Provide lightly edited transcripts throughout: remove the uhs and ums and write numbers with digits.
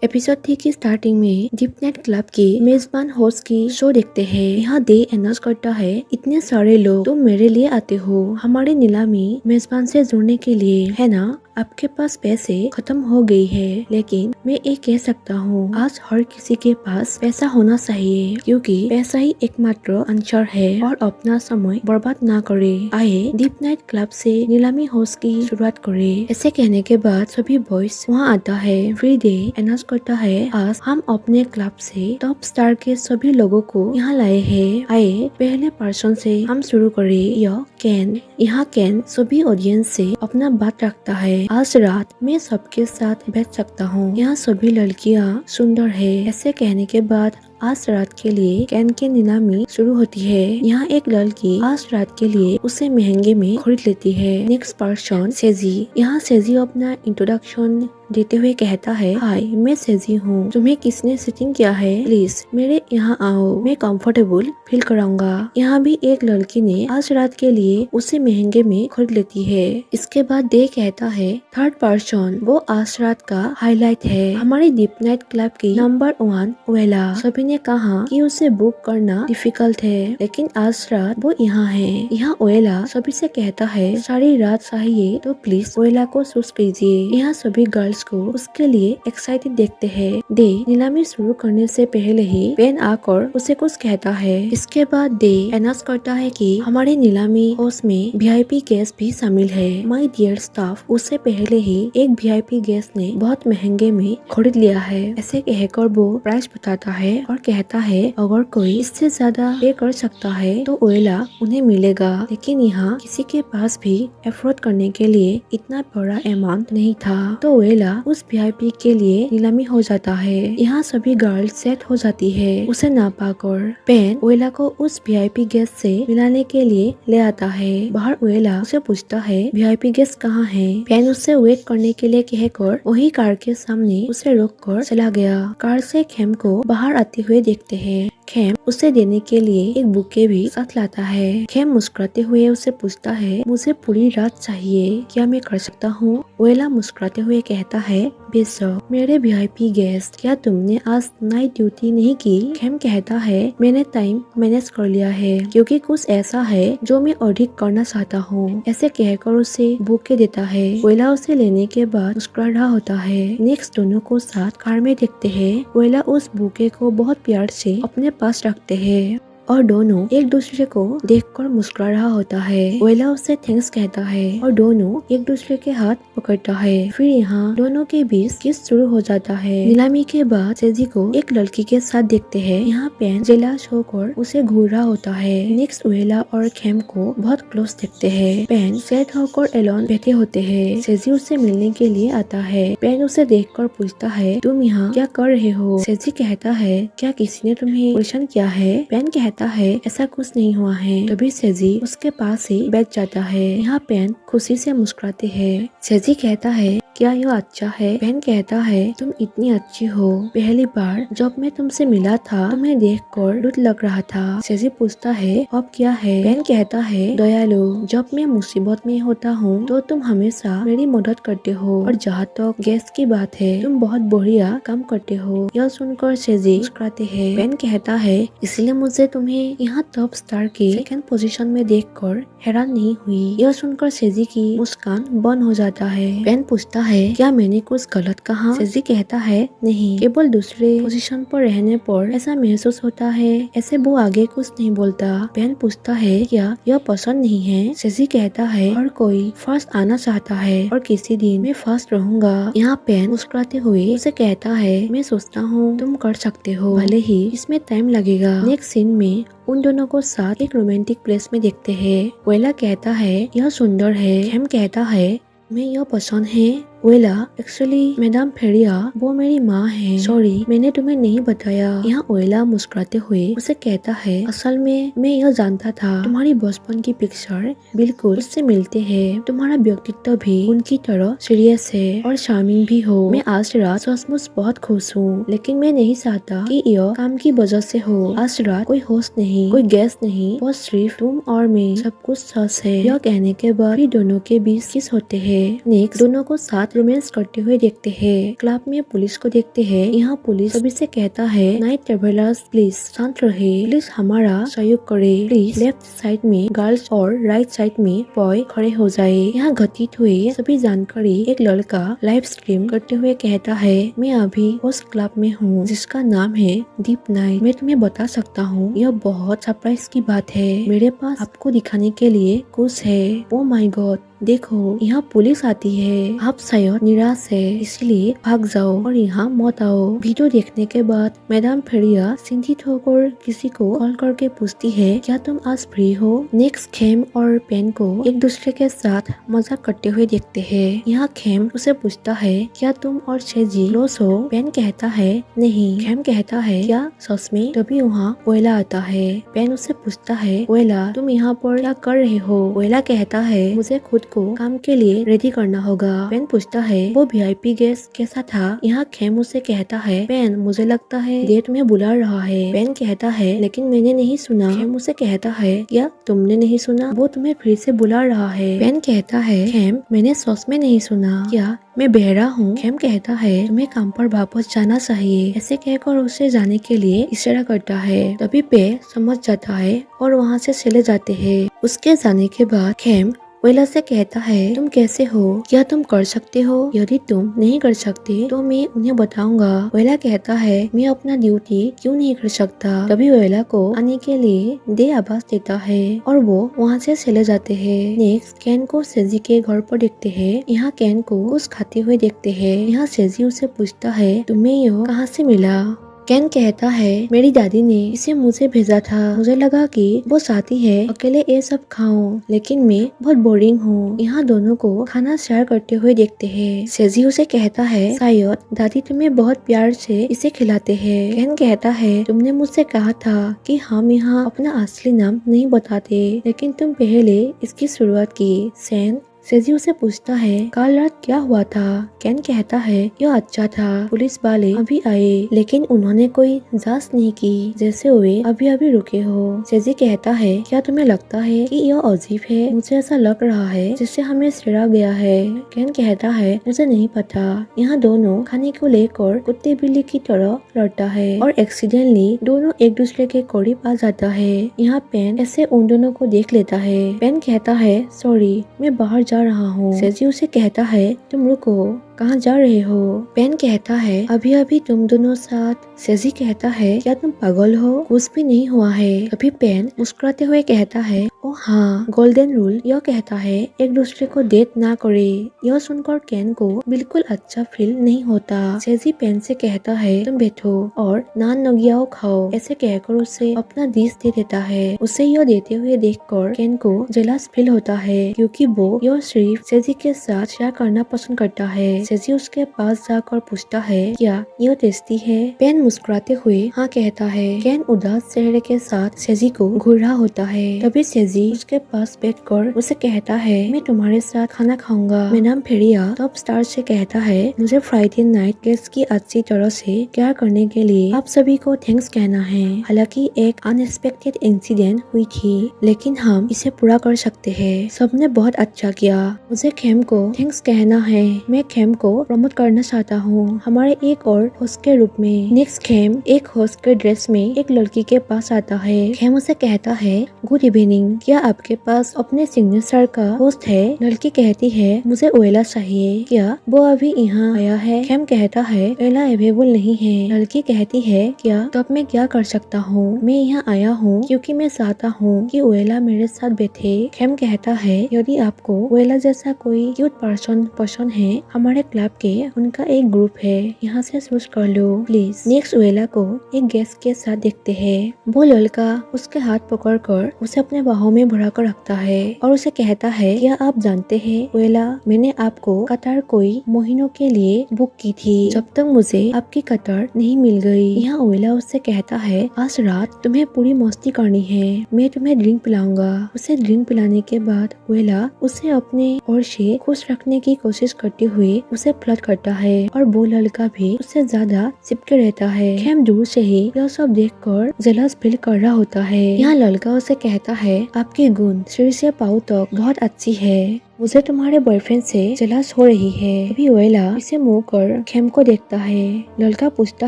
Episode 3 की starting में deep night club के मेजबान होस्ट की शो देखते हैं। यहाँ दे अनाउंस करता है, इतने सारे लोग तुम मेरे लिए आते हो हमारी नीलामी मेजबान से जुड़ने के लिए, है ना? आपके पास पैसे खत्म हो गई है, लेकिन मैं एक कह सकता हूँ, आज हर किसी के पास पैसा होना चाहिए, क्योंकि पैसा ही एकमात्र आंसर है। और अपना समय बर्बाद ना करे। आए डीप नाइट क्लब से नीलामी होस्ट की शुरुआत करे। ऐसे कहने के बाद सभी बॉयज वहाँ आता है। फिर दे अनाउंस करता है, आज हम अपने क्लब से टॉप स्टार के सभी लोगों को यहाँ लाए हैं। आए पहले पर्सन से हम शुरू करें, यह कैन। यहाँ कैन सभी ऑडियंस से अपना बात रखता है। आज रात मैं सबके साथ बैठ सकता हूँ, यहाँ सभी लड़कियाँ सुंदर है। ऐसे कहने के बाद आज रात के लिए कैन की नीलामी शुरू होती है। यहाँ एक लड़की आज रात के लिए उसे महंगे में खरीद लेती है। Next person Seji. यहाँ सेजी अपना इंट्रोडक्शन देते हुए कहता है, हाय मैं सेजी हूँ, तुम्हें किसने सीटिंग किया है? प्लीज मेरे यहाँ आओ, मैं कंफर्टेबल फील कराऊंगा। यहाँ भी एक लड़की ने आज रात के लिए उसे महंगे में खरीद लेती है। इसके बाद दे कहता है, थर्ड पर्सन वो आज रात का हाईलाइट है, हमारी डीप नाइट क्लब की नंबर 1 ओएला। सभी ने कहा कि उसे बुक करना डिफिकल्ट है, लेकिन आज रात वो यहाँ है। यहाँ ओएला सभी से कहता है, सारी रात चाहिए तो प्लीज ओएला को चूज कीजिए। यहाँ सभी गर्ल्स को उसके लिए एक्साइटेड देखते हैं। दे नीलामी शुरू करने से पहले ही पेन आकर उसे कुछ कहता है। इसके बाद दे अनाउंस करता है कि हमारे नीलामी हाउस में वीआईपी गेस्ट भी शामिल है। माय डियर स्टाफ, उससे पहले ही एक वीआईपी गेस्ट ने बहुत महंगे में खरीद लिया है। ऐसे कहकर वो प्राइस बताता है और कहता है, अगर कोई इससे ज्यादा पे कर सकता है तो ओएला उन्हें मिलेगा, लेकिन यहाँ किसी के पास भी एफोर्ड करने के लिए इतना बड़ा अमाउंट नहीं था, तो ओएला उस वीआईपी के लिए नीलामी हो जाता है। यहाँ सभी गर्ल्स सेट हो जाती है उसे ना पाकर। पेन ओएला को उस वीआईपी गेस्ट से मिलाने के लिए ले आता है। बाहर ओएला उसे पूछता है, वीआईपी गेस्ट कहाँ है? पेन उससे वेट करने के लिए कहकर वही कार के सामने उसे रोक कर चला गया। कार से खेम को बाहर आते हुए देखते हैं। खेम उसे देने के लिए एक बुके भी साथ लाता है। खेम मुस्कुराते हुए उसे पूछता है, मुझे पूरी रात चाहिए, क्या मैं कर सकता हूँ? ओएला मुस्कुराते हुए कहता है, बेशक मेरे वीआईपी गेस्ट, क्या तुमने आज नाइट ड्यूटी नहीं की? खेम कहता है, मैंने टाइम मैनेज कर लिया है, क्योंकि कुछ ऐसा है जो मैं अधिक करना चाहता हूँ। ऐसे कहकर उसे बुके देता है। ओएला उसे लेने के बाद मुस्कुरा रहा होता है। नेक्स्ट दोनों को साथ कार में देखते हैं। ओएला उस बुके को बहुत प्यार से अपने पास रखते हैं और दोनों एक दूसरे को देखकर मुस्कुरा रहा होता है। ओएला उसे थैंक्स कहता है और दोनों एक दूसरे के हाथ पकड़ता है। फिर यहाँ दोनों के बीच किस शुरू हो जाता है। नीलामी के बाद सेजी को एक लड़की के साथ देखते हैं। यहाँ पेन जेलस होकर उसे घूर रहा होता है। नेक्स्ट ओएला और खेम को बहुत क्लोज देखते हैं। पेन सैड होकर एलोन बैठे होते हैं। सेजी उससे मिलने के लिए आता है। पेन उसे देखकर पूछता है, तुम यहाँ क्या कर रहे हो? सेजी कहता है, क्या किसी ने तुम्हें परेशान किया है? पेन कहता है, ऐसा कुछ नहीं हुआ है। तभी सेजी उसके पास ही बैठ जाता है। यहाँ पेन खुशी से मुस्कुराते हैं। सेजी कहता है, क्या यह अच्छा है? पेन कहता है, तुम इतनी अच्छी हो, पहली बार जब मैं तुमसे मिला था तुम्हें देखकर डर लग रहा था। सेजी पूछता है, अब क्या है? पेन कहता है, दयालु, जब मैं मुसीबत में होता हूँ तो तुम हमेशा मेरी मदद करते हो, और जहाँ तक गेस्ट की बात है तुम बहुत बढ़िया काम करते हो। यह सुनकर सेजी मुस्कुराते हैं। पेन कहता है, इसलिए मुझे तुम्हें यहाँ टॉप स्टार के सेकंड पोजीशन में देखकर हैरान नहीं हुई। यह सुनकर सेजी की मुस्कान बंद हो जाता है। पेन पूछता है, क्या मैंने कुछ गलत कहा? सेजी कहता है, नहीं, केवल दूसरे पोजीशन पर रहने पर ऐसा महसूस होता है। ऐसे वो आगे कुछ नहीं बोलता। पेन पूछता है, क्या यह पसंद नहीं है? सेजी कहता है, हर कोई फर्स्ट आना चाहता है और किसी दिन मैं फर्स्ट रहूंगा। यहाँ पेन मुस्कुराते हुए उसे कहता है, मैं सोचता हूँ तुम कर सकते हो, भले ही इसमें टाइम लगेगा। नेक्स्ट सीन में उन दोनों को साथ एक रोमांटिक प्लेस में देखते हैं। ओएला कहता है, यह सुंदर है। खेम कहता है, मैं यह पसंद है। ओएला, एक्चुअली मैडम फेरिया वो मेरी माँ है, सॉरी मैंने तुम्हें नहीं बताया। यहाँ ओएला मुस्कुराते हुए उसे कहता है, असल में मैं यह जानता था तुम्हारी बचपन की पिक्चर बिल्कुल उससे मिलते हैं। तुम्हारा व्यक्तित्व भी उनकी तरह सीरियस है और चार्मिंग भी हो। मैं आज रात सचमुच बहुत खुश हूँ, लेकिन मैं नहीं चाहता कि यह काम की वजह से हो। आज रात कोई होस्ट नहीं, कोई गेस्ट नहीं, बस सिर्फ तुम और मैं, सब कुछ सच है। यह कहने के बाद भी दोनों के बीच किस होते हैं। नेक्स्ट दोनों को साथ साथ रोमांस करते हुए देखते हैं। क्लब में पुलिस को देखते हैं। यहाँ पुलिस सभी से कहता है नाइट ट्रेवलर्स प्लीज शांत रहे, प्लीज हमारा सहयोग करे, प्लीज लेफ्ट साइड में गर्ल्स और राइट साइड में बॉय खड़े हो जाए। यहाँ घटित हुए सभी जानकारी एक लड़का लाइव स्ट्रीम करते हुए कहता है मैं अभी उस क्लब में हूँ जिसका नाम है डीप नाइट। मैं तुम्हें बता सकता हूँ यह बहुत सरप्राइज की बात है, मेरे पास आपको दिखाने के लिए कुछ है। ओ माय गॉड देखो यहाँ पुलिस आती है, आप शायद निराश है इसलिए भाग जाओ और यहाँ मत आओ। वीडियो देखने के बाद मैडम फेरिया चिंतित होकर किसी को कॉल करके पूछती है क्या तुम आज फ्री हो। नेक्स्ट खेम और पेन को एक दूसरे के साथ मजाक करते हुए देखते हैं। यहाँ खेम उसे पूछता है क्या तुम और शेजी क्लोज हो। पेन कहता है नहीं। खेम कहता है क्या सच में। तभी वहाँ ओएला आता है। पेन उसे पूछता है ओएला तुम यहाँ पर क्या कर रहे हो। ओएला कहता है मुझे खुद को काम के लिए रेडी करना होगा। पेन पूछता है वो वीआईपी गेस्ट कैसा था। यहाँ खेम उसे कहता है पेन मुझे लगता है ये तुम्हें बुला रहा है। पेन कहता है लेकिन मैंने नहीं सुना। खेम उसे कहता है क्या तुमने नहीं सुना, वो तुम्हें फिर से बुला रहा है। पेन कहता है खेम मैंने सच में नहीं सुना, क्या मैं बहरा हूँ। खेम कहता है तुम्हें काम पर वापस जाना चाहिए। ऐसे कहकर उसे जाने के लिए इशारा करता है। तभी पे समझ जाता है और वहाँ से चले जाते हैं। उसके जाने के बाद खेम ओएला से कहता है तुम कैसे हो, क्या तुम कर सकते हो, यदि तुम नहीं कर सकते तो मैं उन्हें बताऊंगा। ओएला कहता है मैं अपना ड्यूटी क्यों नहीं कर सकता। तभी ओएला को आने के लिए दे आवाज देता है और वो वहाँ से चले जाते हैं। नेक्स्ट कैन को सेजी के घर पर देखते हैं। यहाँ कैन को कुछ खाते हुए देखते हैं। यहाँ सेजी उसे पूछता है तुम्हें यह कहाँ से मिला। कैन कहता है मेरी दादी ने इसे मुझे भेजा था, मुझे लगा कि वो चाहती है अकेले ये सब खाऊं, लेकिन मैं बहुत बोरिंग हूँ। यहाँ दोनों को खाना शेयर करते हुए देखते हैं। सेजी उसे कहता है शायद दादी तुम्हें बहुत प्यार से इसे खिलाते हैं। कैन कहता है तुमने मुझसे कहा था कि हम यहाँ अपना असली नाम नहीं बताते, लेकिन तुम पहले इसकी शुरुआत की। सैन सेजी उसे पूछता है कल रात क्या हुआ था। कैन कहता है यह अच्छा था, पुलिस वाले अभी आए लेकिन उन्होंने कोई जांच नहीं की, जैसे वे अभी अभी रुके हो। सेजी कहता है क्या तुम्हें लगता है कि यह अजीब है, मुझे ऐसा लग रहा है जैसे हमें छेड़ा गया है। कैन कहता है मुझे नहीं पता। यहाँ दोनों खाने को लेकर कुत्ते बिल्ली की तरह लड़ता है और एक्सीडेंटली दोनों एक दूसरे के करीब आ जाता है। यहाँ पेन ऐसे उन दोनों को देख लेता है। पेन कहता है सॉरी मैं बाहर जा रहा हूँ। सेजी उसे कहता है तुम रुको, कहाँ जा रहे हो। पेन कहता है अभी अभी तुम दोनों साथ। सेजी कहता है क्या तुम पागल हो, कुछ भी नहीं हुआ है। अभी पेन मुस्कुराते हुए कहता है ओ हाँ गोल्डन रूल यह कहता है एक दूसरे को डेट ना करे। यह सुनकर कैन को बिल्कुल अच्छा फील नहीं होता। सेजी पेन से कहता है तुम बैठो और नान नगियाओ खाओ। ऐसे कहकर उसे अपना डिश दे देता है। उसे यह देते हुए देखकर कैन को जेलस फील होता है क्योंकि वो यह सिर्फ सेजी के साथ शेयर करना पसंद करता है। सेजी उसके पास जाकर पूछता है क्या यह टेस्टी है। पेन मुस्कुराते हुए हाँ कहता है। कैन उदास चेहरे के साथ सेजी को घूर रहा होता है। तभी सेजी उसके पास बैठकर उसे कहता है मैं तुम्हारे साथ खाना खाऊंगा। मैडम फेरिया टॉप स्टार से कहता है मुझे फ्राइडे नाइट गेस्ट की अच्छी तरह से केयर करने के लिए आप सभी को थैंक्स कहना है। हालांकि एक अनएक्सपेक्टेड इंसिडेंट हुई थी लेकिन हम इसे पूरा कर सकते हैं। सबने बहुत अच्छा किया। मुझे खेम को थैंक्स कहना है। मैं खेम को प्रमोट करना चाहता हूँ हमारे एक और होस्ट के रूप में। नेक्स्ट खेम एक होस्ट के ड्रेस में एक लड़की के पास आता है। खेम उसे कहता है गुड इवनिंग, क्या आपके पास अपने सिग्नेचर का होस्ट है। लड़की कहती है मुझे ओएला चाहिए, क्या वो अभी यहाँ आया है। खेम कहता है ओएला अवेलेबल नहीं है। लड़की कहती है क्या तो अब मैं क्या कर सकता हूँ, मैं यहाँ आया हूँ क्योंकि मैं चाहता हूँ कि ओएला मेरे साथ बैठे। खेम कहता है यदि आपको ओएला जैसा कोई क्यूट पर्सन पसंद है हमारे क्लब के उनका एक ग्रुप है, यहाँ से चूज कर लो प्लीज। नेक्स्ट ओएला को एक गेस्ट के साथ देखते हैं। वो लड़का उसके हाथ पकड़कर उसे अपने बाहों में भरा कर रखता है और उसे कहता है क्या आप जानते हैं ओएला मैंने आपको कतार कोई महीनों के लिए बुक की थी, जब तक मुझे आपकी कतार नहीं मिल गई। यहाँ ओएला उससे कहता है आज रात तुम्हें पूरी मस्ती करनी है, मैं तुम्हें ड्रिंक पिलाऊंगा। उसे ड्रिंक पिलाने के बाद ओएला उसे अपने ओर से खुश रखने की कोशिश करते हुए उसे फ्लर्ट करता है और वो लड़का भी उससे ज्यादा चिपके रहता है। खेम दूर से ही यह सब देखकर जेलस फील कर रहा होता है। यहाँ लड़का उसे कहता है आपकी गुण सिर से पाँव तक बहुत अच्छी है। मुझे तुम्हारे बॉयफ्रेंड से जलस हो रही है। अभी ओएला इसे मुंह कर खेम को देखता है। लड़का पूछता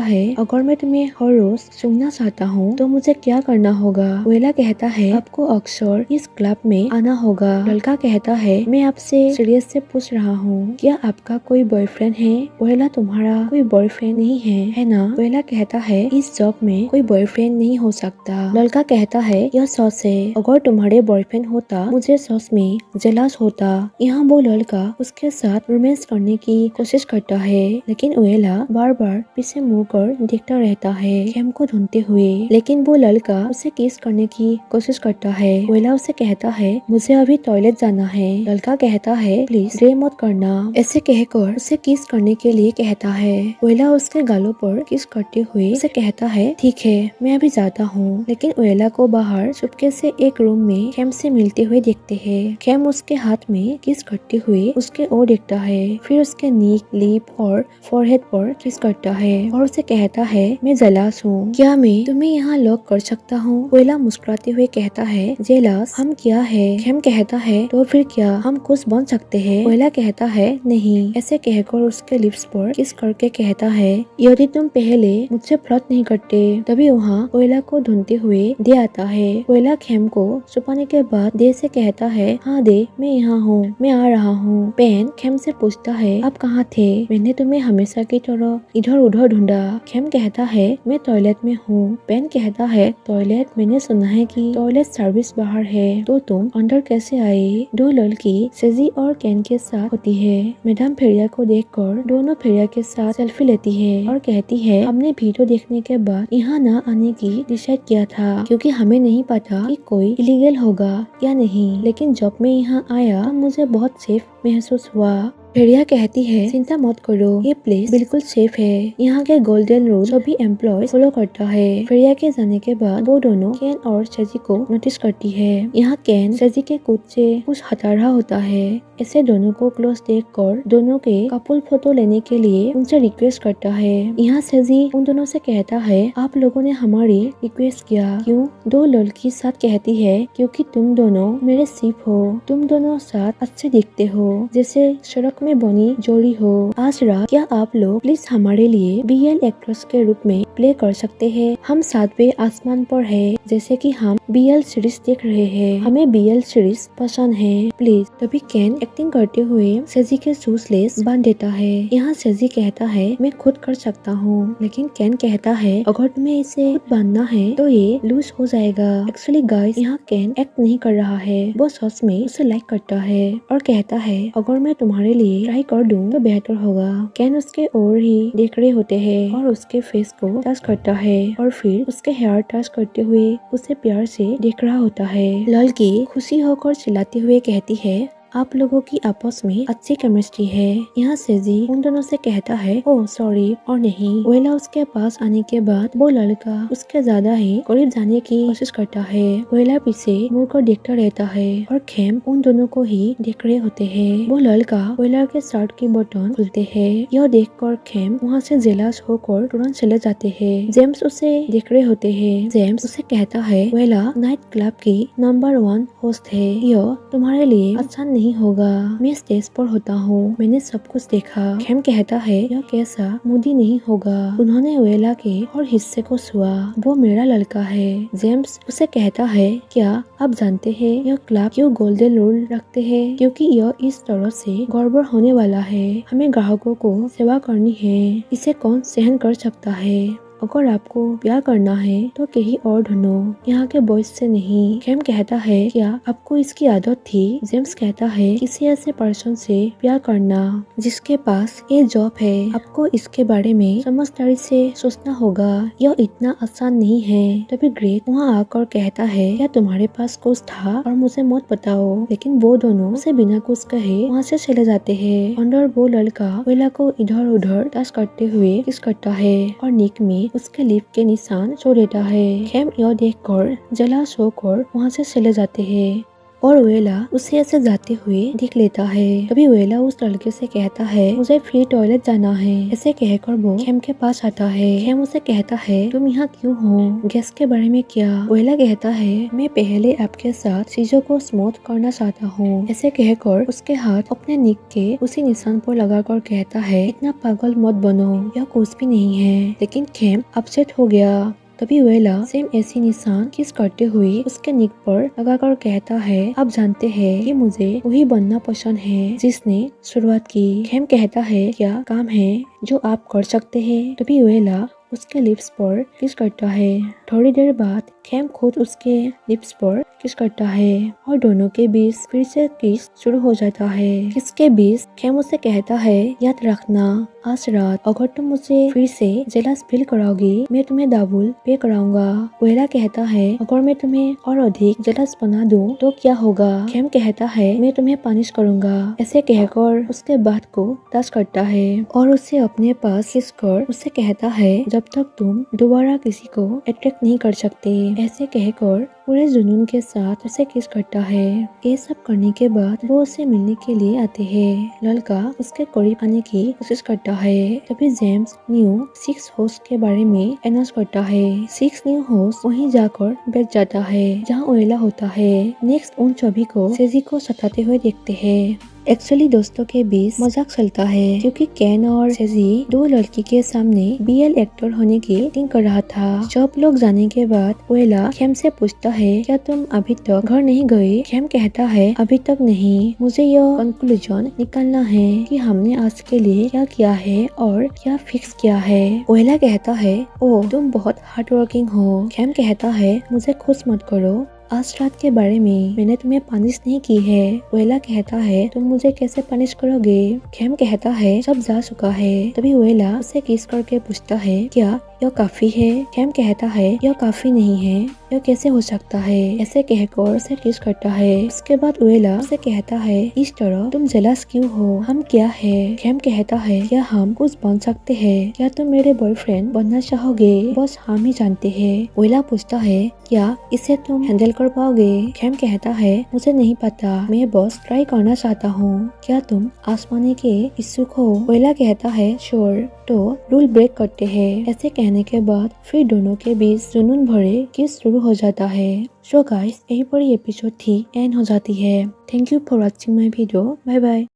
है, अगर मैं तुम्हें हर रोज सुनना चाहता हूँ तो मुझे क्या करना होगा? ओएला कहता है, आपको अक्सर इस क्लब में आना होगा। लड़का कहता है, मैं आपसे सीरियस से पूछ रहा हूँ, क्या आपका कोई बॉयफ्रेंड है? ओएला, तुम्हारा कोई बॉयफ्रेंड नहीं है ना? ओएला कहता है, इस जॉब में कोई बॉयफ्रेंड नहीं हो सकता। लड़का कहता है, यह सच है। अगर तुम्हारे बॉयफ्रेंड होता मुझे सच में जलस होता। यहाँ वो लड़का उसके साथ रोमांस करने की कोशिश करता है, लेकिन ओएला बार बार पीछे मुड़ कर देखता रहता है खेम को ढूंढते हुए। लेकिन वो लड़का उसे किस करने की कोशिश करता है। ओएला उसे कहता है, मुझे अभी टॉयलेट जाना है। लड़का कहता है, प्लीज देर मत करना। ऐसे कहकर उसे किस करने के लिए कहता है। ओएला उसके गालों पर किस करते हुए उसे कहता है, ठीक है, मैं अभी जाता हूँ। लेकिन ओएला को बाहर चुपके से एक रूम में खेम से मिलते हुए देखते हैं। खेम उसके हाथ में किस करते हुए उसके ओर देखता है, फिर उसके नीक, लिप और फोरहेड पर किस करता है और उसे कहता है, मैं जेलस हूँ, क्या मैं तुम्हें यहाँ लॉक कर सकता हूँ? ओएला मुस्कुराते हुए कहता है, जेलस हम क्या है? खेम कहता है, तो फिर क्या हम कुछ बन सकते हैं? ओएला कहता है, नहीं। ऐसे कहकर उसके लिप्स पर किस करके कहता है, यदि तुम पहले मुझसे फ्लर्ट नहीं करते। तभी वहाँ ओएला को ढूंढते हुए दे आता है। ओएला खेम को छुपाने के बाद दे से कहता है, हाँ दे, मैं यहाँ हूँ, मैं आ रहा हूँ। पेन खेम से पूछता है, आप कहाँ थे? मैंने तुम्हें हमेशा की तरह इधर उधर ढूंढा। खेम कहता है, मैं टॉयलेट में हूँ। पेन कहता है, टॉयलेट? मैंने सुना है कि टॉयलेट सर्विस बाहर है, तो तुम अंदर कैसे आई? दो लड़की सेजी और कैन के साथ होती है। मैडम फेरिया को देखकर दोनों फेरिया के साथ सेल्फी लेती है और कहती है, हमने वीडियो देखने के बाद यहाँ न आने की डिसाइड किया था, क्योंकि हमें नहीं पता कि कोई इलीगल होगा या नहीं। लेकिन जब मैं यहाँ आया तो मुझे बहुत सेफ महसूस हुआ। फेरिया कहती है, चिंता मत करो, ये प्लेस बिल्कुल सेफ है। यहाँ के गोल्डन रूल सभी एम्प्लॉय फॉलो करता है। फेरिया के जाने के बाद वो दोनों कैन और सेजी को नोटिस करती है। यहाँ कैन सेजी के कुछ से कुछ हटा रहा होता है। ऐसे दोनों को क्लोज देखकर दोनों के कपल फोटो लेने के लिए उनसे रिक्वेस्ट करता है। यहाँ सेजी उन दोनों से कहता है, आप लोगों ने हमारी रिक्वेस्ट किया क्यों? दो लड़की साथ कहती है, क्योंकि तुम दोनों मेरे सिप हो। तुम दोनों साथ अच्छे दिखते हो, जैसे सड़क में बनी जोड़ी हो। आज रात क्या आप लोग प्लीज हमारे लिए बीएल एक्ट्रेस के रूप में प्ले कर सकते हैं? हम सातवें आसमान पर है, जैसे कि हम बीएल सीरीज देख रहे हैं। हमें बीएल सीरीज पसंद है, प्लीज। तभी कैन एक्टिंग करते हुए सेजी के शूज लेस बांध देता है। यहाँ सेजी कहता है, मैं खुद कर सकता हूँ। लेकिन कैन कहता है, अगर तुम्हें इसे खुद बांधना है तो ये लूज हो जाएगा। एक्चुअली गाइस, यहाँ कैन एक्ट नहीं कर रहा है, वो सच में उसे लाइक करता है और कहता है, अगर मैं तुम्हारे लिए ट्राई कर दूं तो बेहतर होगा। कैन उसके ओर ही देख रहे होते हैं और उसके फेस को टच करता है और फिर उसके हेयर टच करते हुए उसे प्यार से देख रहा होता है। लड़की खुशी होकर चिल्लाते हुए कहती है, आप लोगों की आपस में अच्छी केमिस्ट्री है। यहाँ सेजी उन दोनों से कहता है, ओह सॉरी, और नहीं। ओएला उसके पास आने के बाद वो लड़का उसके ज्यादा ही करीब जाने की कोशिश करता है। ओएला पीछे मुड़कर देखता रहता है और खेम उन दोनों को ही देख रहे होते हैं। वो लड़का ओएला के शर्ट की बटन खुलते हैं। यह देखकर खेम वहाँ से जेलस होकर तुरंत चले जाते हैं। जेम्स उसे देख रहे होते हैं। जेम्स उसे कहता है, ओएला नाइट क्लब की नंबर 1 होस्ट है, यह तुम्हारे लिए अच्छा नहीं होगा। मैं स्टेज पर होता हूँ, मैंने सब कुछ देखा। खेम कहता है, यह कैसा मूडी नहीं होगा। उन्होंने ओएला के और हिस्से को छुआ, वो मेरा लड़का है। जेम्स उसे कहता है, क्या आप जानते हैं यह क्लब क्यों गोल्डन रूल रखते हैं? क्योंकि यह इस तरह से गड़बड़ होने वाला है। हमें ग्राहकों को सेवा करनी है, इसे कौन सहन कर सकता है? अगर आपको प्यार करना है तो कहीं और ढूंढो, यहाँ के बॉयज से नहीं। खेम कहता है, क्या आपको इसकी आदत थी? जेम्स कहता है, किसी ऐसे पर्सन से प्यार करना जिसके पास ये जॉब है। आपको इसके बारे में समझदारी से सोचना होगा, यह इतना आसान नहीं है। तभी ग्रेट वहाँ आकर कहता है, क्या तुम्हारे पास कुछ था और मुझे मत बताओ? लेकिन वो दोनों उसे बिना कुछ कहे वहाँ से चले जाते हैं। अंदर वो लड़का ओएला को इधर उधर टच करते हुए किस करता है और निक में उसके लिप के निशान छोड़ देता है। खेम यह देखकर जला सोकर वहाँ से चले जाते हैं। और वेला उसे ऐसे जाते हुए देख लेता है। तभी वेला उस लड़के से कहता है मुझे फिर टॉयलेट जाना है। ऐसे कहकर वो खेम के पास आता है। खेम उसे कहता है तुम यहाँ क्यों हो, गैस के बारे में क्या? वेला कहता है मैं पहले आपके साथ चीजों को स्मूथ करना चाहता हूँ। ऐसे कहकर उसके हाथ अपने निक के उसी निशान पर लगाकर कहता है इतना पागल मत बनो, यह कुछ भी नहीं है। लेकिन खेम अपसेट हो गया। तभी वेला सेम ऐसी निशान किस करते हुए उसके निक पर लगाकर कहता है आप जानते हैं कि मुझे वही बनना पसंद है जिसने शुरुआत की। खेम कहता है क्या काम है जो आप कर सकते हैं? तभी वेला उसके लिप्स पर किस करता है। थोड़ी देर बाद खेम खुद उसके लिप्स पर किस करता है और दोनों के बीच फिर से किस शुरू हो जाता है। किसके बीच खेम उसे कहता है याद रखना आज रात अगर तुम मुझे फिर से जेलस फील कराओगी मैं तुम्हें डबल पे कराऊंगा। वेला कहता है अगर मैं तुम्हें और अधिक जेलस बना दूं तो क्या होगा? खेम कहता है मैं तुम्हें पनिश करूंगा। ऐसे कहकर उसके बात को टच करता है और उसे अपने पास किस कर उसे कहता है जब तक तुम दोबारा किसी को अट्रैक्ट नहीं कर सकते। ऐसे कहकर पूरे जुनून के साथ उसे किस करता है। ये सब करने के बाद वो उसे मिलने के लिए आते हैं। लड़का उसके करीब आने की कोशिश करता है। तभी जेम्स न्यू 6 होस्ट के बारे में अनाउंस करता है। 6 न्यू होस्ट वहीं जाकर बैठ जाता है जहाँ ओएला होता है। नेक्स्ट उन सभी को सेजी को सताते हुए देखते हैं। एक्चुअली दोस्तों के बीच मजाक चलता है क्योंकि केन और सेजी दो लड़की के सामने बीएल एक्टर होने की एक्टिंग कर रहा था। सब लोग जाने के बाद ओएला खेम से पूछता है क्या तुम अभी तक घर नहीं गए? खेम कहता है अभी तक नहीं, मुझे यह कंक्लूजन निकालना है कि हमने आज के लिए क्या किया है और क्या फिक्स किया है। ओएला कहता है ओ तुम बहुत हार्ड वर्किंग हो। खेम कहता है मुझे खुश मत करो, आज रात के बारे में मैंने तुम्हें पनिश नहीं की है। वेला कहता है तुम मुझे कैसे पनिश करोगे? खेम कहता है सब जा चुका है। तभी वेला उसे किस करके पूछता है क्या यह काफी है? खेम कहता है यह काफी नहीं है, यह कैसे हो सकता है? ऐसे कहकर उसे किस करता है। उसके बाद वेला उसे कहता है इस तरह तुम जेलस क्यों हो? हम क्या है? खेम कहता है क्या हम कुछ बन सकते हैं? क्या तुम मेरे बॉयफ्रेंड बनना चाहोगे? बस हम ही जानते हैं। वेला पूछता है क्या इसे तुम हैंडल कर पाओगे? खेम कहता है मुझे नहीं पता, मैं बस ट्राई करना चाहता हूँ। क्या तुम आसमानी के इच्छुक हो? वेला कहता है श्योर। तो रूल ब्रेक करते हैं। ऐसे कहने के बाद फिर दोनों के बीच जुनून भरे किस शुरू हो जाता है। सो गाइस यही पर एपिसोड थी एंड हो जाती है। Thank you for watching my video. Bye bye.